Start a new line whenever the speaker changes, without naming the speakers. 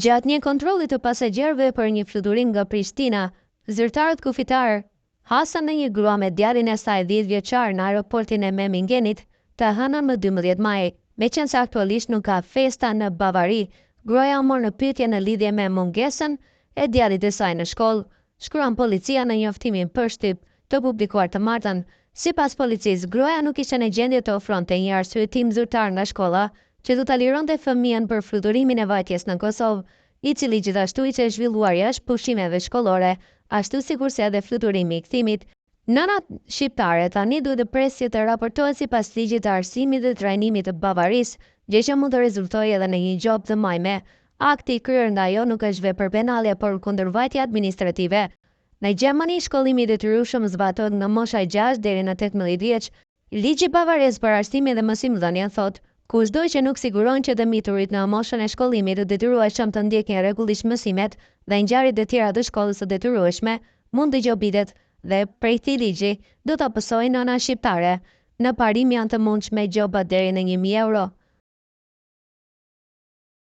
Gjatë një kontrolli të pasagjerëve për një fluturim nga Prishtina, zyrtarët kufitar hasan në një grua me djalin e saj 10 vjeçar në aeroportin e Memmingen të hënën më 12 maj. Meqense aktualisht nuk ka festa në Bavari, gruaja u mor në pyetje në lidhje me mungesën e djalit të saj në shkollë, shkruan policia në njoftimin për shtyp të publikuar të martën. Sipas policisë, gruaja nuk ishte në gjendje të ofronte një arsyetim zyrtar nga shkolla që do ta lironte fëmijën për fluturimin e vajtjes në Kosovë, i cili gjithashtu ishte zhvilluar jashtë pushimeve shkollore, ashtu sikurse edhe fluturimi i kthimit. Nëna shqiptare tani duhet të presë të raportohet sipas ligjit të arsimit dhe trajnimit të Bavarisë, gjë që mund të rezultojë edhe në një gjop të majme. Akti i kryer nga ajo nuk është vepër penale, por kundërvajtje administrative. Në Gjermani, shkollimi i detyrueshëm zbatohet nga mosha 6 deri në 18 vjeç. Ligji bavarez për arsimin dhe mësimdhënien thotë, kushdo që nuk siguron që dëmiturit në moshën e shkollimit të detyrueshëm të ndjekin rregullisht mësimet dhe ngjarjet e tjera të shkollës së detyrueshme, mund të gjobitet dhe prej këtij ligji do ta pësojë nëna shqiptare. Në parim janë të mundshme gjoba deri në 1000 euro.